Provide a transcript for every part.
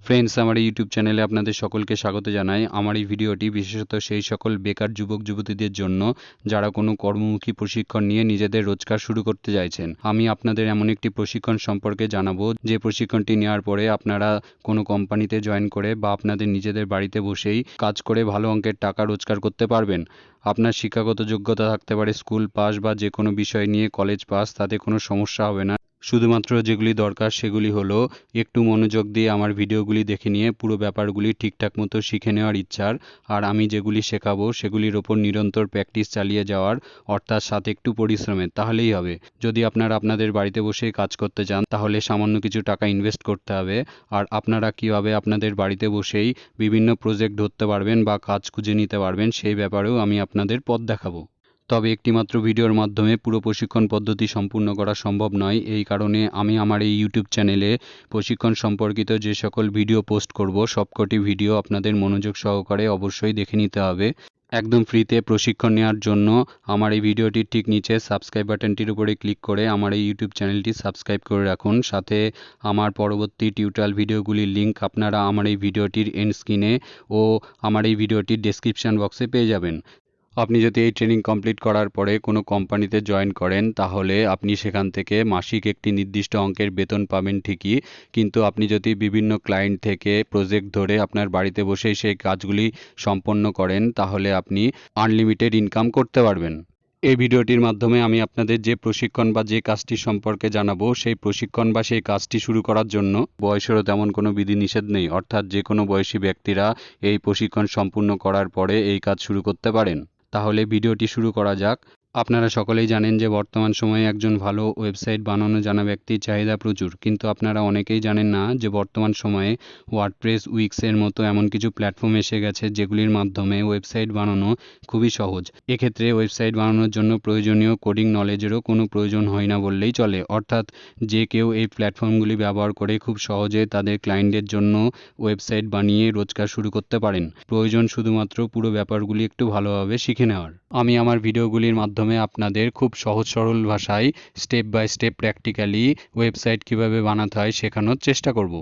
Friends, আমার এই YouTube চ্যানেলে আপনাদের সকলকে স্বাগত জানাই। আমার এই ভিডিওটি বিশেষত সেই সকল বেকার যুবক যুবতীদের জন্য যারা কোনো কর্মমুখী প্রশিক্ষণ নিয়ে নিজেদের রোজগার শুরু করতে চাইছেন। আমি আপনাদের এমন একটি প্রশিক্ষণ সম্পর্কে জানাবো যে প্রশিক্ষণটি নেওয়ার পরে আপনারা কোনো কোম্পানিতে জয়েন করে বা আপনাদের নিজেদের বাড়িতে বসেই কাজ করে ভালো অঙ্কের টাকা রোজগার করতে পারবেন। আপনার শিক্ষাগত যোগ্যতা থাকতে পারে স্কুল পাস বা যে কোনো বিষয় নিয়ে কলেজ পাস, তাতে কোনো সমস্যা হবে না। শুধুমাত্র যেগুলি দরকার সেগুলি হলো একটু মনোযোগ দিয়ে আমার ভিডিওগুলি দেখে নিয়ে পুরো ব্যাপারগুলি ঠিকঠাক মতো শিখে নেওয়ার ইচ্ছার, আর আমি যেগুলি শেখাবো সেগুলির ওপর নিরন্তর প্র্যাকটিস চালিয়ে যাওয়ার, অর্থাৎ সাথে একটু পরিশ্রমের, তাহলেই হবে। যদি আপনারা আপনাদের বাড়িতে বসেই কাজ করতে চান তাহলে সামান্য কিছু টাকা ইনভেস্ট করতে হবে। আর আপনারা কীভাবে আপনাদের বাড়িতে বসেই বিভিন্ন প্রজেক্ট ধরতে পারবেন বা কাজ খুঁজে নিতে পারবেন সেই ব্যাপারেও আমি আপনাদের পথ দেখাবো। তবে একটিমাত্র ভিডিওর মাধ্যমে পুরো প্রশিক্ষণ পদ্ধতি সম্পূর্ণ করা সম্ভব নয়। এই কারণে আমি আমার এই ইউটিউব চ্যানেলে প্রশিক্ষণ সম্পর্কিত যে সকল ভিডিও পোস্ট করব সবকটি ভিডিও আপনাদের মনোযোগ সহকারে অবশ্যই দেখে নিতে হবে। একদম ফ্রিতে প্রশিক্ষণ নেওয়ার জন্য আমার এই ভিডিওটির ঠিক নিচে সাবস্ক্রাইব বাটনটির উপরে ক্লিক করে আমার এই ইউটিউব চ্যানেলটি সাবস্ক্রাইব করে রাখুন। সাথে আমার পরবর্তী টিউটোরিয়াল ভিডিওগুলির লিঙ্ক আপনারা আমার এই ভিডিওটির এন্ড স্ক্রিনে ও আমার এই ভিডিওটির ডেসক্রিপশন বক্সে পেয়ে যাবেন। আপনি যদি এই ট্রেনিং কমপ্লিট করার পরে কোনো কোম্পানিতে জয়েন করেন তাহলে আপনি সেখান থেকে মাসিক একটি নির্দিষ্ট অঙ্কের বেতন পাবেন ঠিকই, কিন্তু আপনি যদি বিভিন্ন ক্লায়েন্ট থেকে প্রজেক্ট ধরে আপনার বাড়িতে বসেই সেই কাজগুলি সম্পন্ন করেন তাহলে আপনি আনলিমিটেড ইনকাম করতে পারবেন। এই ভিডিওটির মাধ্যমে আমি আপনাদের যে প্রশিক্ষণ বা যে কাজটি সম্পর্কে জানাবো সেই প্রশিক্ষণ বা সেই কাজটি শুরু করার জন্য বয়সেরও তেমন কোনো বিধিনিষেধ নেই, অর্থাৎ যে কোনো বয়সী ব্যক্তিরা এই প্রশিক্ষণ সম্পূর্ণ করার পরে এই কাজ শুরু করতে পারেন। তাহলে ভিডিওটি শুরু করা যাক। আপনারা সকলেই জানেন যে বর্তমান সময়ে একজন ভালো ওয়েবসাইট বানানো জানা ব্যক্তির চাহিদা প্রচুর, কিন্তু আপনারা অনেকেই জানেন না যে বর্তমান সময়ে ওয়ার্ডপ্রেস, উইক্সের মতো এমন কিছু প্ল্যাটফর্ম এসে গেছে যেগুলির মাধ্যমে ওয়েবসাইট বানানো খুবই সহজ। এক্ষেত্রে ওয়েবসাইট বানানোর জন্য প্রয়োজনীয় কোডিং নলেজেরও কোনো প্রয়োজন হয় না বললেই চলে, অর্থাৎ যে কেউ এই প্ল্যাটফর্মগুলি ব্যবহার করে খুব সহজে তাদের ক্লায়েন্টের জন্য ওয়েবসাইট বানিয়ে রোজগার শুরু করতে পারেন। প্রয়োজন শুধুমাত্র পুরো ব্যাপারগুলি একটু ভালোভাবে শিখে নেওয়ার। আমি আমার ভিডিওগুলির মাধ্যমে আপনাদের খুব সহজ সরল ভাষায় step by step practically website কিভাবে বানাতে হয় শেখানোর চেষ্টা করব।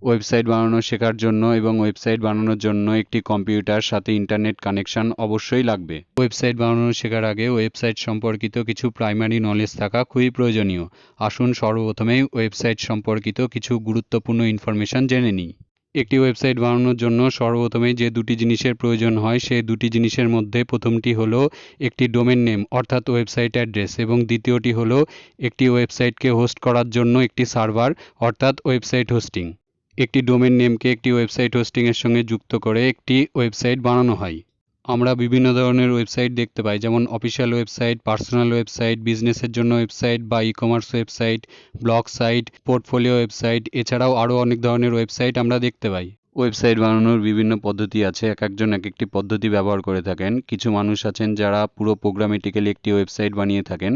ওয়েবসাইট বানানো শেখার জন্য এবং ওয়েবসাইট বানানোর জন্য একটি কম্পিউটার সাথে ইন্টারনেট কানেকশন অবশ্যই লাগবে। ওয়েবসাইট বানানো শেখার আগে ওয়েবসাইট সম্পর্কিত কিছু প্রাইমারি নলেজ থাকা খুবই প্রয়োজনীয়। আসুন সর্বপ্রথমেই ওয়েবসাইট সম্পর্কিত কিছু গুরুত্বপূর্ণ ইনফরমেশন জেনে নিই। একটি ওয়েবসাইট বানানোর জন্য সর্বপ্রথমেই যে দুটি জিনিসের প্রয়োজন হয় সেই দুটি জিনিসের মধ্যে প্রথমটি হলো একটি ডোমেন নেম অর্থাৎ ওয়েবসাইট অ্যাড্রেস, এবং দ্বিতীয়টি হলো একটি ওয়েবসাইটকে হোস্ট করার জন্য একটি সার্ভার অর্থাৎ ওয়েবসাইট হোস্টিং। একটি ডোমেন নেমকে একটি ওয়েবসাইট হোস্টিংয়ের সঙ্গে যুক্ত করে একটি ওয়েবসাইট বানানো হয়। আমরা বিভিন্ন ধরনের ওয়েবসাইট দেখতে পাই, যেমন অফিসিয়াল ওয়েবসাইট, পার্সোনাল ওয়েবসাইট, বিজনেসের জন্য ওয়েবসাইট বা e commerce website, blog site, portfolio website, এছাড়াও আরও অনেক ধরনের ওয়েবসাইট আমরা দেখতে পাই। ওয়েবসাইট বানানোর বিভিন্ন পদ্ধতি আছে, এক একজন এক একটি পদ্ধতি ব্যবহার করে থাকেন। কিছু মানুষ আছেন যারা পুরো প্রোগ্রামেটিক্যালি একটি ওয়েবসাইট বানিয়ে থাকেন,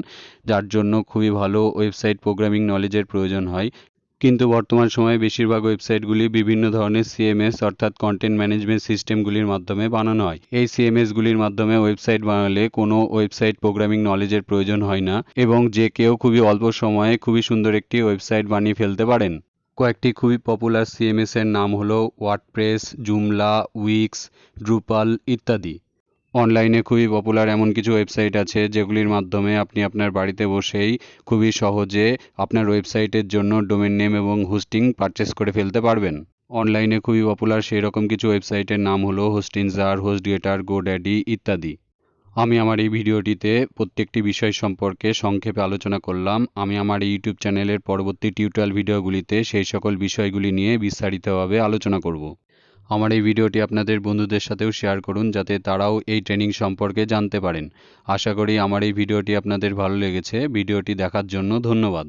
যার জন্য খুবই ভালো ওয়েবসাইট প্রোগ্রামিং নলেজের প্রয়োজন হয়। কিন্তু বর্তমান সময়ে বেশিরভাগ ওয়েবসাইটগুলি বিভিন্ন ধরনের সিএমএস অর্থাৎ কন্টেন্ট ম্যানেজমেন্ট সিস্টেমগুলির মাধ্যমে বানানো হয়। এই সিএমএসগুলির মাধ্যমে ওয়েবসাইট বানালে কোনো ওয়েবসাইট প্রোগ্রামিং নলেজের প্রয়োজন হয় না এবং যে কেউ খুবই অল্প সময়ে খুবই সুন্দর একটি ওয়েবসাইট বানিয়ে ফেলতে পারেন। কয়েকটি খুবই পপুলার সিএমএস এর নাম হলো ওয়ার্ডপ্রেস, জুমলা, উইক্স, ড্রুপাল ইত্যাদি। অনলাইনে খুবই পপুলার এমন কিছু ওয়েবসাইট আছে যেগুলির মাধ্যমে আপনি আপনার বাড়িতে বসেই খুবই সহজে আপনার ওয়েবসাইটের জন্য ডোমেন নেম এবং হোস্টিং পারচেস করে ফেলতে পারবেন। অনলাইনে খুবই পপুলার সেই রকম কিছু ওয়েবসাইটের নাম হলো হোস্টিনজার, হোস্টগেটার, গোড্যাডি ইত্যাদি। আমি আমার এই ভিডিওটিতে প্রত্যেকটি বিষয় সম্পর্কে সংক্ষেপে আলোচনা করলাম। আমি আমার এই ইউটিউব চ্যানেলের পরবর্তী টিউটোরিয়াল ভিডিওগুলিতে সেই সকল বিষয়গুলি নিয়ে বিস্তারিতভাবে আলোচনা করব। আমার এই ভিডিওটি আপনাদের বন্ধুদের সাথেও শেয়ার করুন যাতে তারাও এই ট্রেনিং সম্পর্কে জানতে পারেন। আশা করি আমার এই ভিডিওটি আপনাদের ভালো লেগেছে। ভিডিওটি দেখার জন্য ধন্যবাদ।